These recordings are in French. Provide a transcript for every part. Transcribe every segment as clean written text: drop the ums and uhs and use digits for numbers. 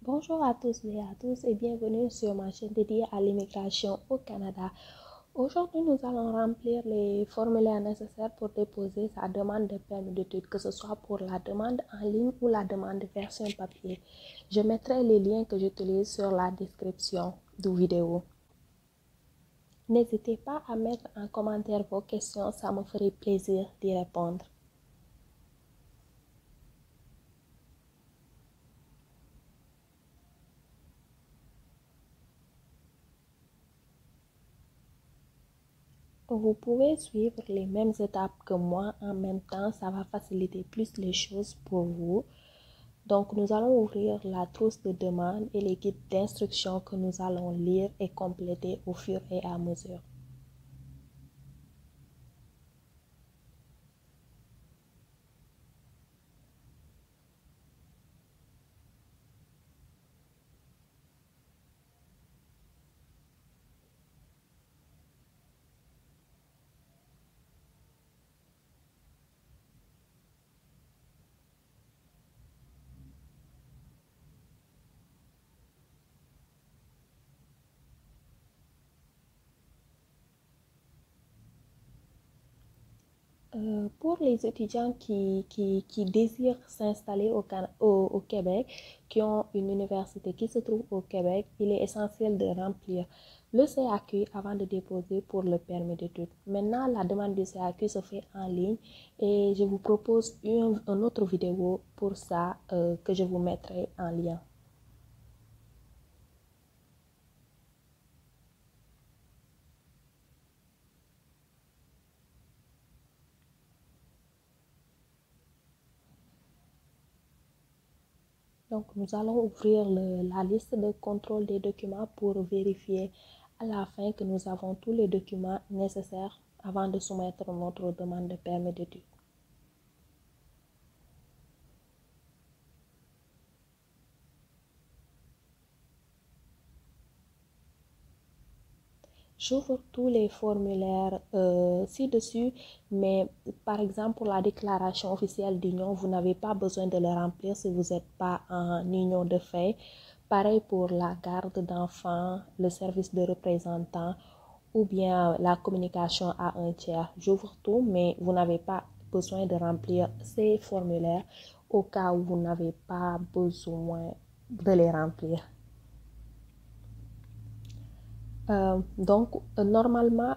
Bonjour à tous et à tous et bienvenue sur ma chaîne dédiée à l'immigration au Canada. Aujourd'hui, nous allons remplir les formulaires nécessaires pour déposer sa demande de permis d'études, que ce soit pour la demande en ligne ou la demande version papier. Je mettrai les liens que j'utilise sur la description de vidéo. N'hésitez pas à mettre en commentaire vos questions, ça me ferait plaisir d'y répondre. Vous pouvez suivre les mêmes étapes que moi en même temps, ça va faciliter plus les choses pour vous. Donc, nous allons ouvrir la trousse de demande et les guides d'instruction que nous allons lire et compléter au fur et à mesure. Pour les étudiants qui désirent s'installer au Québec, qui ont une université qui se trouve au Québec, il est essentiel de remplir le CAQ avant de déposer pour le permis d'études. Maintenant, la demande du CAQ se fait en ligne et je vous propose une autre vidéo pour ça que je vous mettrai en lien. Donc, nous allons ouvrir la liste de contrôle des documents pour vérifier à la fin que nous avons tous les documents nécessaires avant de soumettre notre demande de permis d'études. J'ouvre tous les formulaires ci-dessus, mais par exemple pour la déclaration officielle d'union, vous n'avez pas besoin de le remplir si vous n'êtes pas en union de fait. Pareil pour la garde d'enfants, le service de représentant ou bien la communication à un tiers. J'ouvre tout, mais vous n'avez pas besoin de remplir ces formulaires au cas où vous n'avez pas besoin de les remplir. Normalement,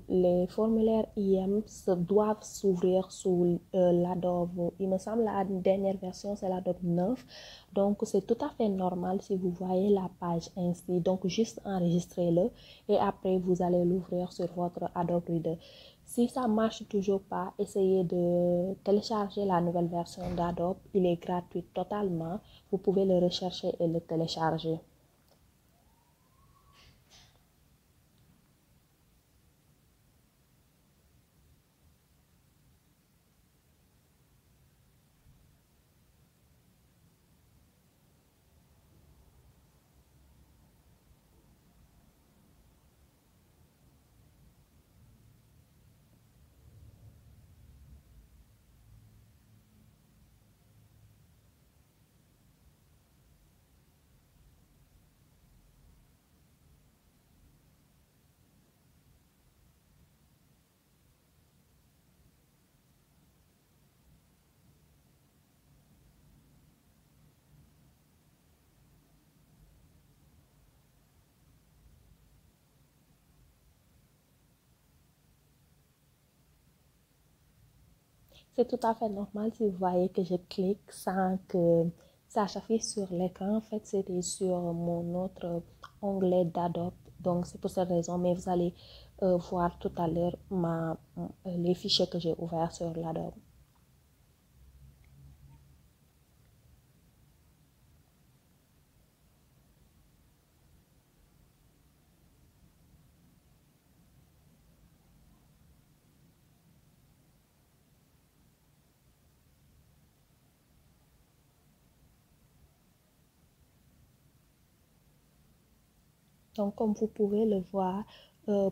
les formulaires IM doivent s'ouvrir sous l'Adobe. Il me semble la dernière version, c'est l'Adobe 9. Donc, c'est tout à fait normal si vous voyez la page ainsi. Donc, juste enregistrez-le et après, vous allez l'ouvrir sur votre Adobe Reader. Si ça ne marche toujours pas, essayez de télécharger la nouvelle version d'Adobe. Il est gratuit totalement. Vous pouvez le rechercher et le télécharger. C'est tout à fait normal si vous voyez que je clique sans que ça s'affiche sur l'écran. En fait, c'était sur mon autre onglet d'Adobe. Donc, c'est pour cette raison. Mais vous allez voir tout à l'heure les fichiers que j'ai ouverts sur l'Adobe. Donc, comme vous pouvez le voir,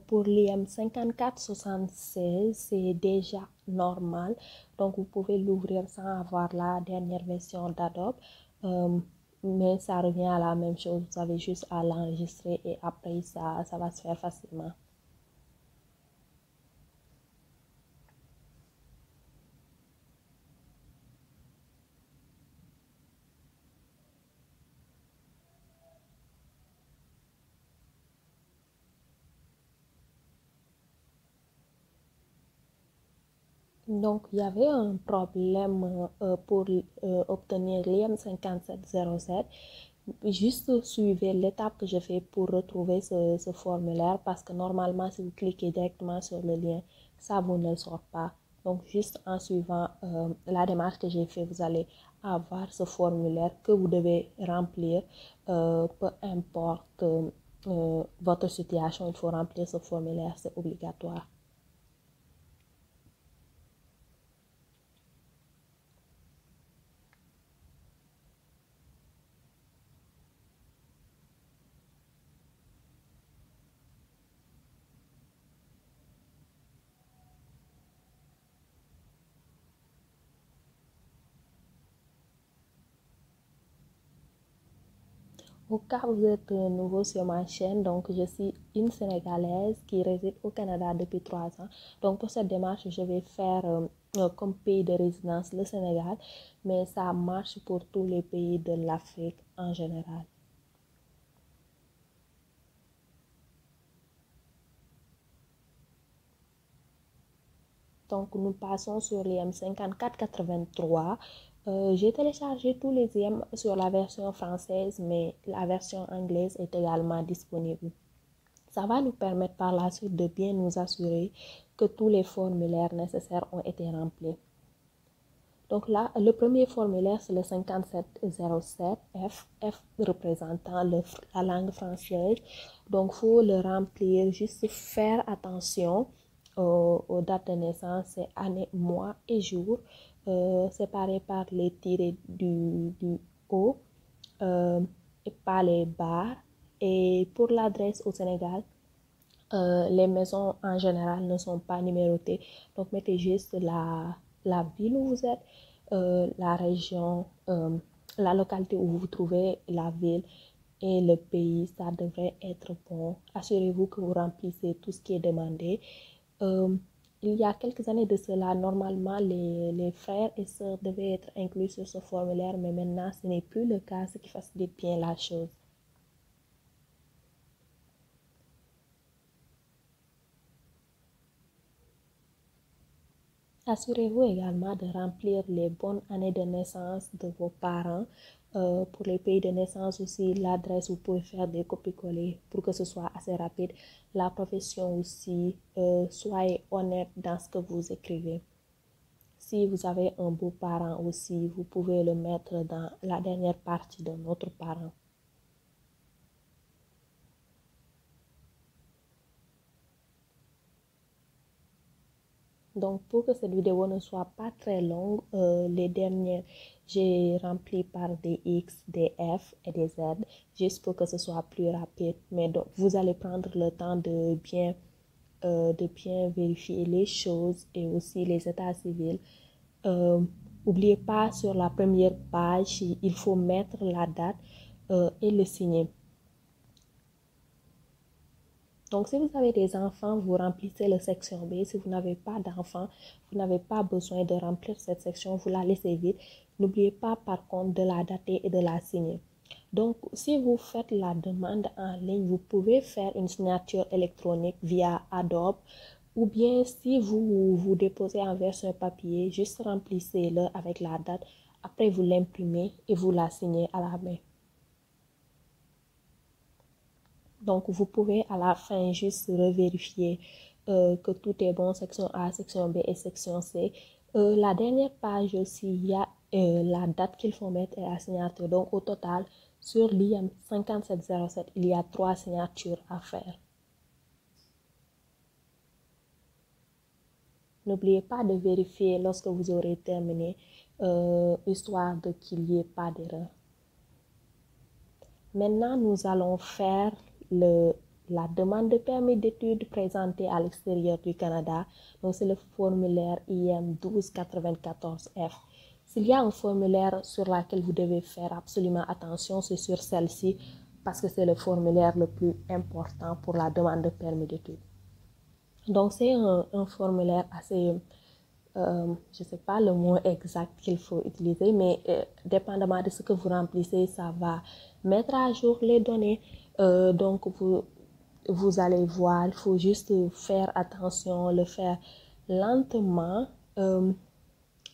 pour l'IM 5476, c'est déjà normal. Donc, vous pouvez l'ouvrir sans avoir la dernière version d'Adobe. Euh, mais ça revient à la même chose. Vous avez juste à l'enregistrer et après ça va se faire facilement. Donc, il y avait un problème pour obtenir l'IM 5707. Juste suivez l'étape que je fais pour retrouver ce formulaire parce que normalement, si vous cliquez directement sur le lien, ça vous ne le sort pas. Donc, juste en suivant la démarche que j'ai fait, vous allez avoir ce formulaire que vous devez remplir. Peu importe votre situation, il faut remplir ce formulaire, c'est obligatoire. Au cas où vous êtes nouveau sur ma chaîne, donc je suis une Sénégalaise qui réside au Canada depuis 3 ans. Donc pour cette démarche, je vais faire comme pays de résidence le Sénégal, mais ça marche pour tous les pays de l'Afrique en général. Donc nous passons sur l'IM 5483. J'ai téléchargé tous les IM sur la version française, mais la version anglaise est également disponible. Ça va nous permettre par la suite de bien nous assurer que tous les formulaires nécessaires ont été remplis. Donc là, le premier formulaire, c'est le 5707 F, F représentant la langue française. Donc, il faut le remplir, juste faire attention aux dates de naissance, c'est année, mois et jour, séparés par les tirets du haut et pas les barres. Et pour l'adresse au Sénégal, les maisons en général ne sont pas numérotées. Donc, mettez juste la ville où vous êtes, la région, la localité où vous vous trouvez, la ville et le pays. Ça devrait être bon. Assurez-vous que vous remplissez tout ce qui est demandé. Euh, il y a quelques années de cela, normalement, les frères et sœurs devaient être inclus sur ce formulaire, mais maintenant, ce n'est plus le cas, ce qui facilite bien la chose. Assurez-vous également de remplir les bonnes années de naissance de vos parents. Pour les pays de naissance aussi, l'adresse, vous pouvez faire des copier-coller pour que ce soit assez rapide. La profession aussi, soyez honnête dans ce que vous écrivez. Si vous avez un beau-parent aussi, vous pouvez le mettre dans la dernière partie de notre parent. Donc, pour que cette vidéo ne soit pas très longue, les dernières, j'ai rempli par des X, des F et des Z, juste pour que ce soit plus rapide. Mais donc, vous allez prendre le temps de bien vérifier les choses et aussi les états civils. N'oubliez pas, sur la première page, il faut mettre la date et le signer. Donc, si vous avez des enfants, vous remplissez la section B. Si vous n'avez pas d'enfants, vous n'avez pas besoin de remplir cette section, vous la laissez vide. N'oubliez pas, par contre, de la dater et de la signer. Donc, si vous faites la demande en ligne, vous pouvez faire une signature électronique via Adobe ou bien si vous déposez en version papier, juste remplissez-le avec la date. Après, vous l'imprimez et vous la signez à la main. Donc, vous pouvez à la fin juste revérifier que tout est bon, section A, section B et section C. La dernière page aussi, il y a la date qu'il faut mettre et la signature. Donc, au total, sur l'IM 5707, il y a 3 signatures à faire. N'oubliez pas de vérifier lorsque vous aurez terminé, histoire de qu'il n'y ait pas d'erreur. Maintenant, nous allons faire la demande de permis d'études présentée à l'extérieur du Canada. Donc, c'est le formulaire IM 1294F. S'il y a un formulaire sur lequel vous devez faire absolument attention, c'est sur celle-ci parce que c'est le formulaire le plus important pour la demande de permis d'études. Donc, c'est un formulaire assez, je ne sais pas le mot exact qu'il faut utiliser, mais dépendamment de ce que vous remplissez, ça va mettre à jour les données. Donc, vous allez voir, il faut juste faire attention, le faire lentement.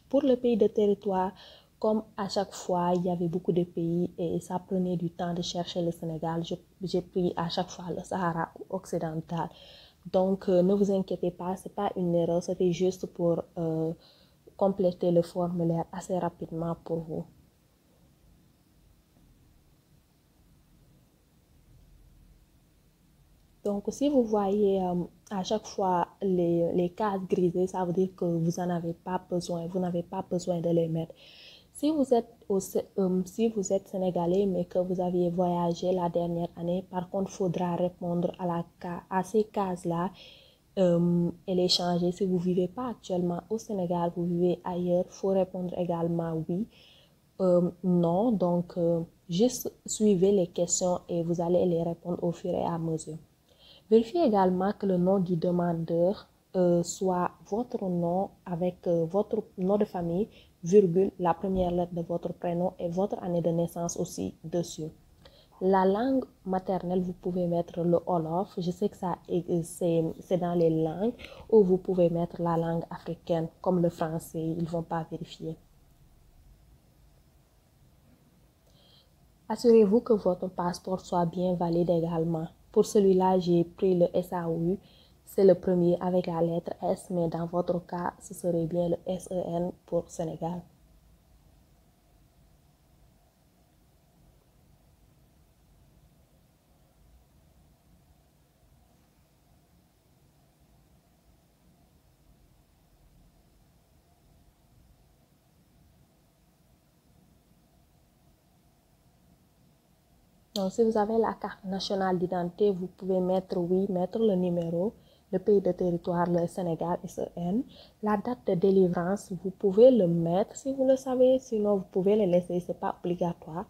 Pour le pays de territoire, comme à chaque fois, il y avait beaucoup de pays et ça prenait du temps de chercher le Sénégal, j'ai pris à chaque fois le Sahara occidental. Donc, ne vous inquiétez pas, ce n'est pas une erreur, c'était juste pour compléter le formulaire assez rapidement pour vous. Donc, si vous voyez à chaque fois les cases grisées, ça veut dire que vous n'en avez pas besoin, vous n'avez pas besoin de les mettre. Si vous êtes sénégalais mais que vous aviez voyagé la dernière année, par contre, il faudra répondre à ces cases-là et les changer. Si vous ne vivez pas actuellement au Sénégal, vous vivez ailleurs, il faut répondre également oui, non. Donc, juste suivez les questions et vous allez les répondre au fur et à mesure. Vérifiez également que le nom du demandeur soit votre nom avec votre nom de famille, virgule, la première lettre de votre prénom et votre année de naissance aussi dessus. La langue maternelle, vous pouvez mettre le Wolof. Je sais que c'est dans les langues. Ou vous pouvez mettre la langue africaine, comme le français. Ils ne vont pas vérifier. Assurez-vous que votre passeport soit bien valide également. Pour celui-là, j'ai pris le SAOU. C'est le premier avec la lettre S, mais dans votre cas, ce serait bien le SEN pour Sénégal. Donc, si vous avez la carte nationale d'identité, vous pouvez mettre oui, mettre le numéro, le pays de territoire, le Sénégal, SEN. La date de délivrance, vous pouvez le mettre si vous le savez, sinon vous pouvez le laisser, ce n'est pas obligatoire.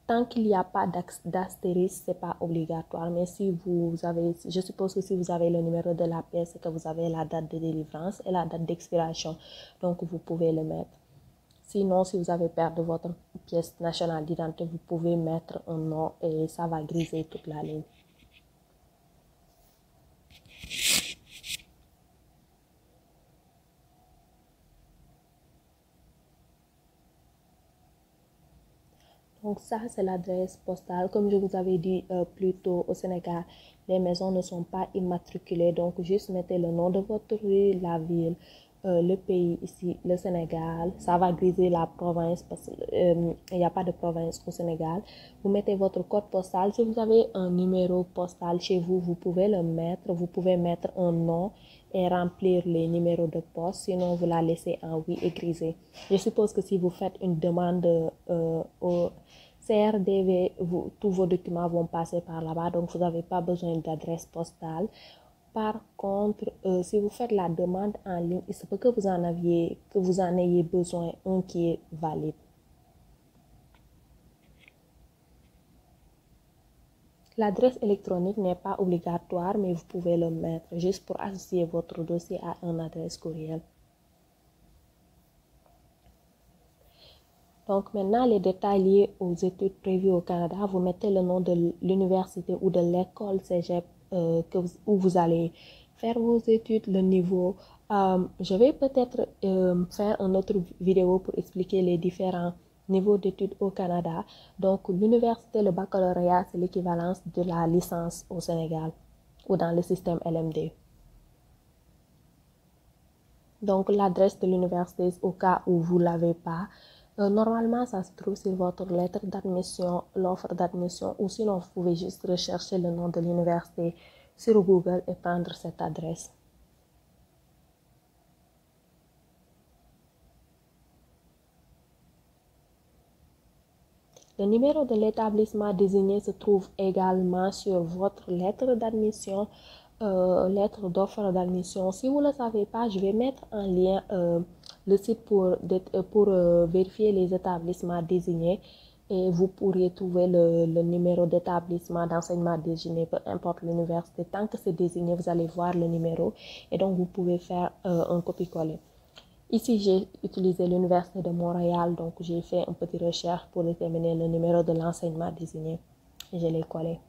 Tant qu'il n'y a pas d'astérisque, ce n'est pas obligatoire. Mais si vous avez, je suppose que si vous avez le numéro de la pièce, c'est que vous avez la date de délivrance et la date d'expiration. Donc, vous pouvez le mettre. Sinon, si vous avez perdu votre pièce nationale d'identité, vous pouvez mettre un nom et ça va griser toute la ligne. Donc ça, c'est l'adresse postale. Comme je vous avais dit plus tôt, au Sénégal, les maisons ne sont pas immatriculées. Donc, juste mettez le nom de votre rue, la ville, le pays ici, le Sénégal. Ça va griser la province parce qu'il n'y a pas de province au Sénégal. Vous mettez votre code postal. Si vous avez un numéro postal chez vous, vous pouvez le mettre. Vous pouvez mettre un nom et remplir les numéros de poste. Sinon, vous la laissez en oui et griser. Je suppose que si vous faites une demande au CRDV, tous vos documents vont passer par là-bas, donc vous n'avez pas besoin d'adresse postale. Par contre, si vous faites la demande en ligne, il se peut que vous en ayez besoin un qui est valide. L'adresse électronique n'est pas obligatoire, mais vous pouvez le mettre juste pour associer votre dossier à une adresse courriel. Donc maintenant, les détails liés aux études prévues au Canada, vous mettez le nom de l'université ou de l'école cégep où vous allez faire vos études, le niveau. Je vais peut-être faire une autre vidéo pour expliquer les différents niveaux d'études au Canada. Donc l'université, le baccalauréat, c'est l'équivalence de la licence au Sénégal ou dans le système LMD. Donc l'adresse de l'université au cas où vous ne l'avez pas. Normalement, ça se trouve sur votre lettre d'admission, l'offre d'admission, ou sinon vous pouvez juste rechercher le nom de l'université sur Google et prendre cette adresse. Le numéro de l'établissement désigné se trouve également sur votre lettre d'admission, lettre d'offre d'admission. Si vous ne le savez pas, je vais mettre en lien le site pour vérifier les établissements désignés et vous pourriez trouver le numéro d'établissement d'enseignement désigné, peu importe l'université. Tant que c'est désigné, vous allez voir le numéro et donc vous pouvez faire un copier-coller. Ici, j'ai utilisé l'Université de Montréal, donc j'ai fait une petite recherche pour déterminer le numéro de l'enseignement désigné et je l'ai collé.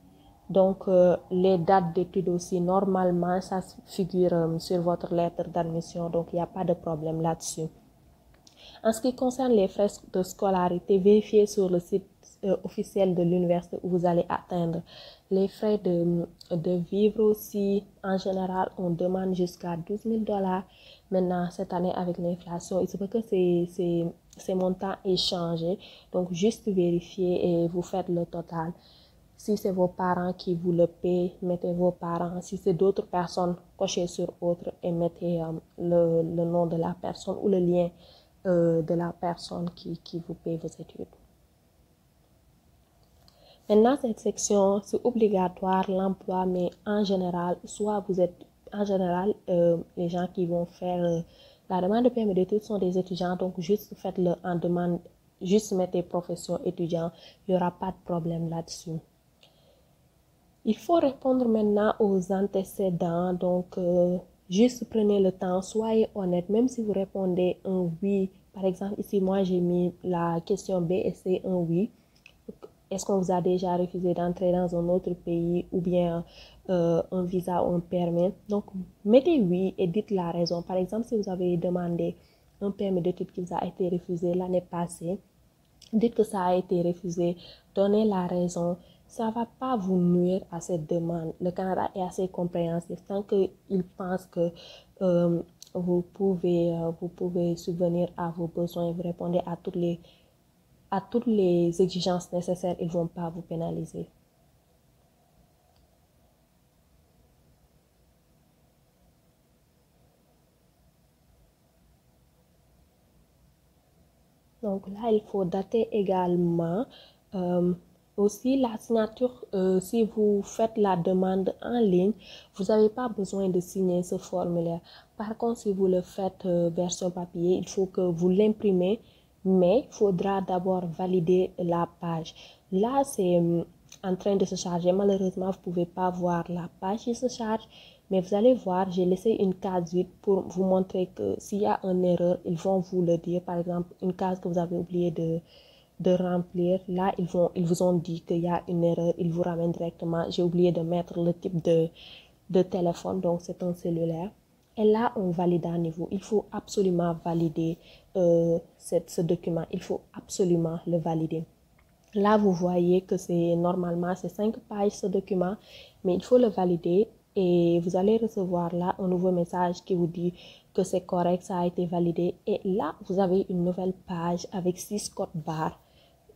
Donc, les dates d'études aussi, normalement, ça figure sur votre lettre d'admission, donc il n'y a pas de problème là-dessus. En ce qui concerne les frais de scolarité, vérifiez sur le site officiel de l'université où vous allez atteindre. Les frais de vivre aussi, en général, on demande jusqu'à 12 000 $. Maintenant, cette année, avec l'inflation, il se peut que ces montants aient changé. Donc, juste vérifiez et vous faites le total. Si c'est vos parents qui vous le paient, mettez vos parents. Si c'est d'autres personnes, cochez sur autre et mettez le nom de la personne ou le lien de la personne qui vous paye vos études. Maintenant, cette section, c'est obligatoire l'emploi, mais en général, soit vous êtes, en général, les gens qui vont faire la demande de permis d'études sont des étudiants, donc juste faites-le en demande, juste mettez profession étudiant, il n'y aura pas de problème là-dessus. Il faut répondre maintenant aux antécédents, donc juste prenez le temps, soyez honnête, même si vous répondez un oui. Par exemple, ici, moi, j'ai mis la question B et c'est un oui. Est-ce qu'on vous a déjà refusé d'entrer dans un autre pays ou bien un visa ou un permis? Donc, mettez oui et dites la raison. Par exemple, si vous avez demandé un permis d'études qui vous a été refusé l'année passée, dites que ça a été refusé, donnez la raison. Ça ne va pas vous nuire à cette demande. Le Canada est assez compréhensif. Tant qu'il pense que vous pouvez subvenir à vos besoins, vous répondez à toutes les exigences nécessaires, ils ne vont pas vous pénaliser. Donc là, il faut dater également. Aussi, la signature, si vous faites la demande en ligne, vous n'avez pas besoin de signer ce formulaire. Par contre, si vous le faites version papier, il faut que vous l'imprimez, mais il faudra d'abord valider la page. Là, c'est en train de se charger. Malheureusement, vous ne pouvez pas voir la page qui se charge, mais vous allez voir, j'ai laissé une case vide pour vous montrer que s'il y a une erreur, ils vont vous le dire. Par exemple, une case que vous avez oublié de remplir. Là, ils vous ont dit qu'il y a une erreur. Ils vous ramènent directement. J'ai oublié de mettre le type de téléphone, donc c'est un cellulaire. Et là, on valide à niveau. Il faut absolument valider ce document. Il faut absolument le valider. Là, vous voyez que normalement, c'est 5 pages ce document, mais il faut le valider et vous allez recevoir là un nouveau message qui vous dit que c'est correct, ça a été validé. Et là, vous avez une nouvelle page avec 6 codes barres,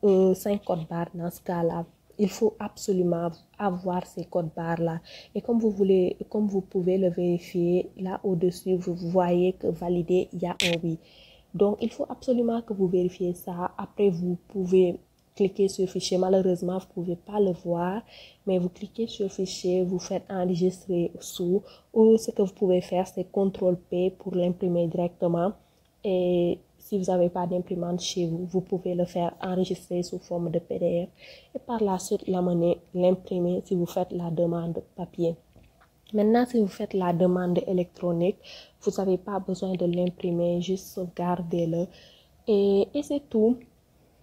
5 codes barres dans ce cas-là. Il faut absolument avoir ces codes barres-là. Et comme vous pouvez le vérifier, là au-dessus, vous voyez que valider, il y a un oui. Donc, il faut absolument que vous vérifiez ça. Après, vous pouvez cliquez sur fichier. Malheureusement, vous ne pouvez pas le voir, mais vous cliquez sur fichier, vous faites enregistrer sous, ou ce que vous pouvez faire, c'est CTRL-P pour l'imprimer directement. Et si vous n'avez pas d'imprimante chez vous, vous pouvez le faire enregistrer sous forme de PDF et par la suite l'imprimer si vous faites la demande papier. Maintenant, si vous faites la demande électronique, vous n'avez pas besoin de l'imprimer, juste sauvegardez-le. Et c'est tout.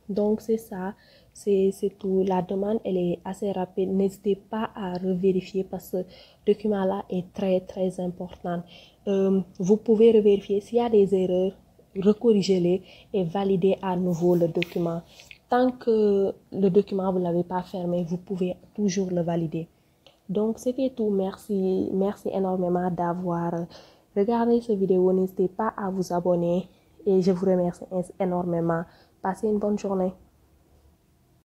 Donc, c'est ça, c'est tout. La demande, elle est assez rapide. N'hésitez pas à revérifier parce que ce document-là est très, très important. Vous pouvez revérifier s'il y a des erreurs, recorrigez-les et validez à nouveau le document. Tant que le document, vous ne l'avez pas fermé, vous pouvez toujours le valider. Donc, c'était tout. Merci énormément d'avoir regardé cette vidéo. N'hésitez pas à vous abonner et je vous remercie énormément. Passez une bonne journée.